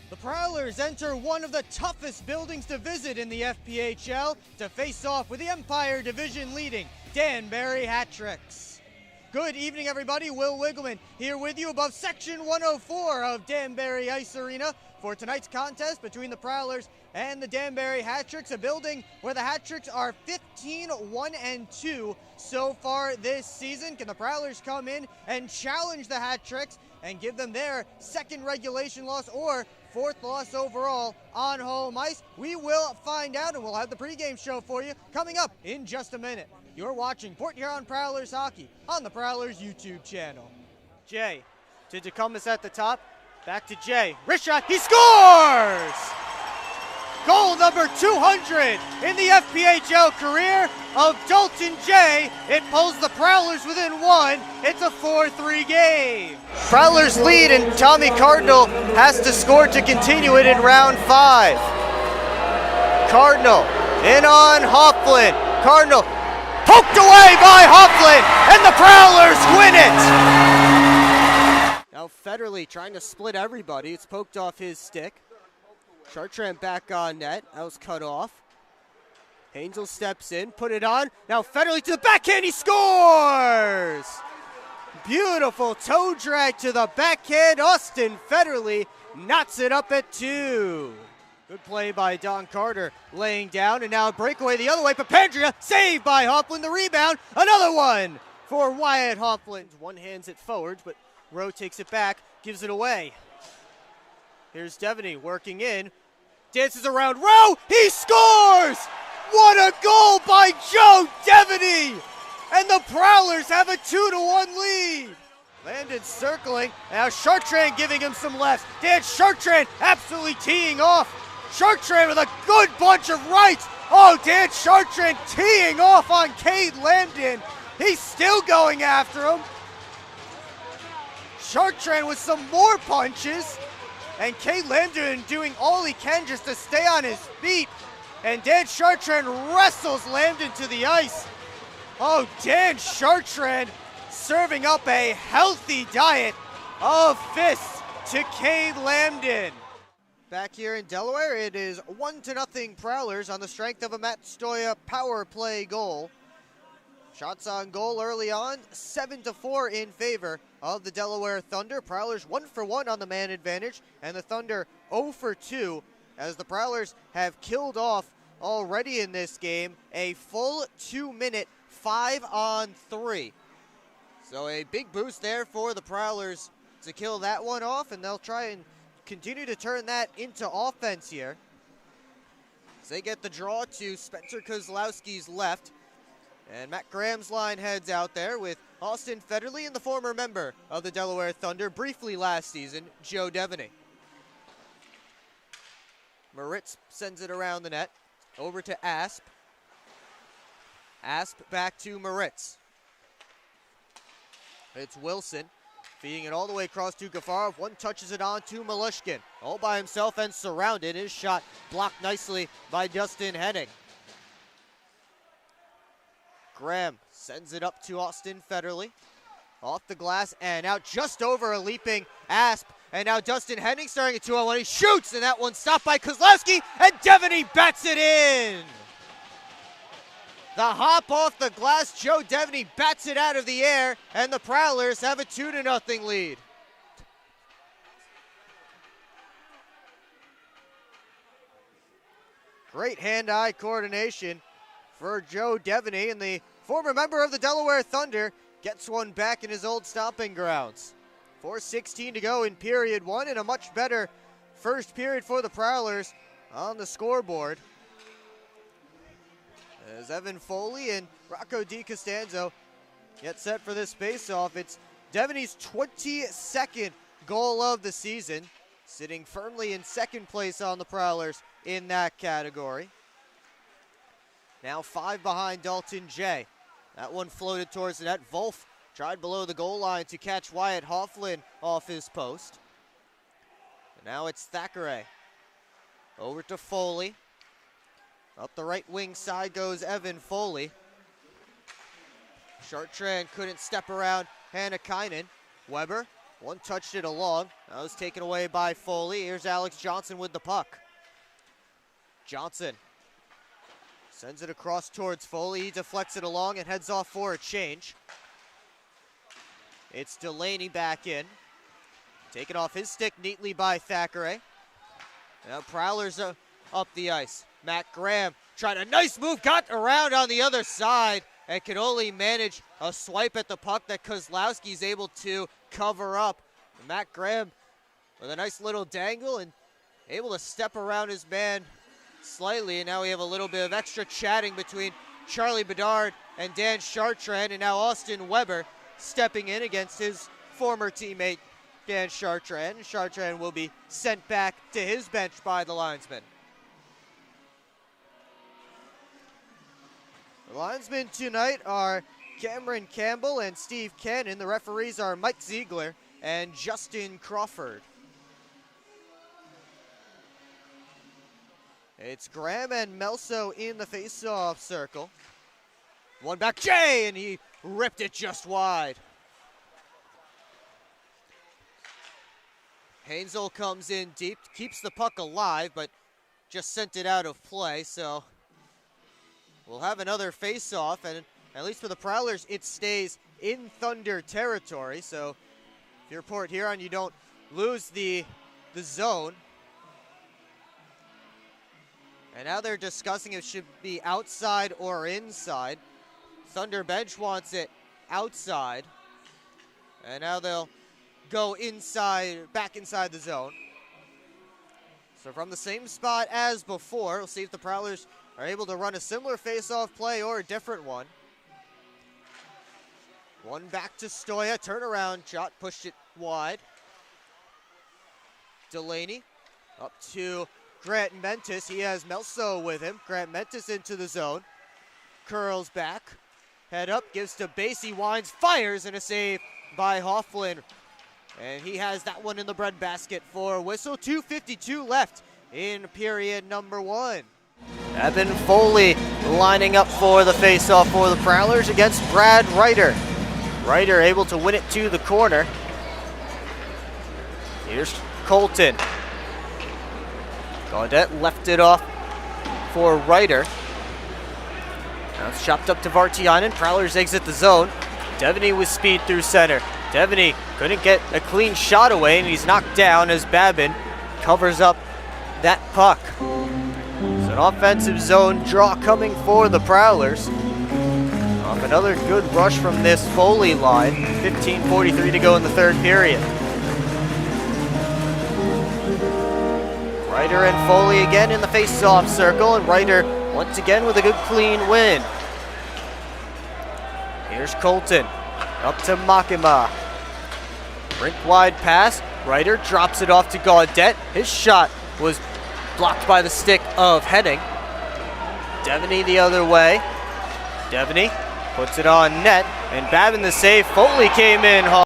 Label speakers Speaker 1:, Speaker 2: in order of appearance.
Speaker 1: The Prowlers enter one of the toughest buildings to visit in the FPHL to face off with the Empire Division leading Danbury Hat-Tricks. Good evening, everybody. Will Wiggleman here with you above Section 104 of Danbury Ice Arena for tonight's contest between the Prowlers and the Danbury Hat-Tricks, a building where the Hat-Tricks are 15-1-2 so far this season. Can the Prowlers come in and challenge the Hat-Tricks and give them their second regulation loss or fourth loss overall on home ice? We will find out, and we'll have the pregame show for you coming up in just a minute. You're watching Port Huron Prowlers Hockey on the Prowlers YouTube channel. Jay to Tecumseh at the top. Back to Jay. Wrist shot. He scores! Goal number 200 in the FPHL career of Dalton Jay. It pulls the Prowlers within one. It's a 4-3 game. Prowlers lead, and Tommy Cardinal has to score to continue it in round 5. Cardinal in on Hofflin. Cardinal poked away by Hofflin, and the Prowlers win it. Now Federley trying to split everybody. It's poked off his stick. Chartrand back on net. That was cut off. Angel steps in, put it on. Now Federley to the backhand, he scores! Beautiful toe drag to the backhand. Austin Federley knocks it up at 2. Good play by Don Carter laying down, and now a breakaway the other way. Papandrea saved by Hofflin. The rebound, another one for Wyatt Hofflin. One hands it forward, but Rowe takes it back, gives it away. Here's Devaney working in, dances around Rowe, he scores! What a goal by Joe Devaney! And the Prowlers have a 2-1 lead. Landon circling, now Chartrand giving him some lefts. Dan Chartrand absolutely teeing off. Chartrand with a good bunch of rights. Oh, Dan Chartrand teeing off on Cade Landon. He's still going after him. Chartrand with some more punches. And Cade Landon doing all he can just to stay on his feet. And Dan Chartrand wrestles Landon to the ice. Oh, Dan Chartrand serving up a healthy diet of fists to Cade Landon. Back here in Delaware, it is 1-0 Prowlers on the strength of a Matt Stoya power play goal. Shots on goal early on, 7-4 in favor of the Delaware Thunder. Prowlers 1-for-1 on the man advantage, and the Thunder 0-for-2 as the Prowlers have killed off already in this game a full 2-minute 5-on-3. So a big boost there for the Prowlers to kill that one off, and they'll try and continue to turn that into offense here. So they get the draw to Spencer Kozlowski's left. And Matt Graham's line heads out there with Austin Federley and the former member of the Delaware Thunder briefly last season, Joe Devaney. Moritz sends it around the net, over to Asp. Asp back to Moritz. It's Wilson feeding it all the way across to Gafarov. One touches it on to Malushkin. All by himself and surrounded. His shot blocked nicely by Justin Henning. Graham sends it up to Austin Federley. Off the glass and out just over a leaping Asp. And now Dustin Henning starting at 2-on-1. He shoots, and that one stopped by Kozlowski, and Devaney bats it in. The hop off the glass, Joe Devaney bats it out of the air, and the Prowlers have a 2-0 lead. Great hand-eye coordination for Joe Devaney, and the former member of the Delaware Thunder gets one back in his old stomping grounds. 4:16 to go in period one, and a much better first period for the Prowlers on the scoreboard. As Evan Foley and Rocco DiCostanzo get set for this face-off. It's Devaney's 22nd goal of the season, sitting firmly in second place on the Prowlers in that category. Now 5 behind Dalton Jay. That one floated towards the net. Wolf tried below the goal line to catch Wyatt Hofflin off his post. And now it's Thackeray. Over to Foley. Up the right wing side goes Evan Foley. Chartrand couldn't step around Hannakainen. Weber
Speaker 2: One touched it along. That was taken away by Foley. Here's Alex Johnson with the puck. Johnson sends it across towards Foley. He deflects it along and heads off for a change. It's Delaney back in. Taken off his stick neatly by Thackeray. Now Prowlers up the ice. Matt Graham trying a nice move, got around on the other side and can only manage a swipe at the puck that Kozlowski's able to cover up. And Matt Graham with a nice little dangle and able to step around his man slightly. And now we have a little bit of extra chatting between Charlie Bedard and Dan Chartrand, and now Austin Weber stepping in against his former teammate Dan Chartrand. Chartrand will be sent back to his bench by the linesman. The linesmen tonight are Cameron Campbell and Steve Cannon. The referees are Mike Ziegler and Justin Crawford. It's Graham and Melso in the face-off circle. One back, Jay, and he ripped it just wide. Hainzel comes in deep, keeps the puck alive, but just sent it out of play, so we'll have another face-off, and at least for the Prowlers, it stays in Thunder territory. So if you're Port Huron, you don't lose the zone. And now they're discussing if it should be outside or inside. Thunder bench wants it outside. And now they'll go inside, back inside the zone. So from the same spot as before, we'll see if the Prowlers are able to run a similar face-off play or a different one. One back to Stoya, turnaround shot, pushed it wide. Delaney up to Grant Mentis. He has Melso with him. Grant Mentis into the zone. Curls back, head up, gives to Basie, winds, fires, and a save by Hofflin. And he has that one in the breadbasket for a whistle. 2:52 left in period number one. Evan Foley lining up for the face-off for the Prowlers against Brad Ryder. Ryder able to win it to the corner. Here's Colton. Gaudette left it off for Ryder. Now it's chopped up to Vartiainen. Prowlers exit the zone. Devaney with speed through center. Devaney couldn't get a clean shot away, and he's knocked down as Babin covers up that puck. It's an offensive zone draw coming for the Prowlers. Off another good rush from this Foley line. 15:43 to go in the third period. Ryder and Foley again in the face-off circle, and Ryder once again with a good clean win. Here's Colton, up to Makima. Rink wide pass, Ryder drops it off to Gaudette. His shot was blocked by the stick of Henning. Devaney the other way. Devaney puts it on net, and Babin the save. Foley came in hard.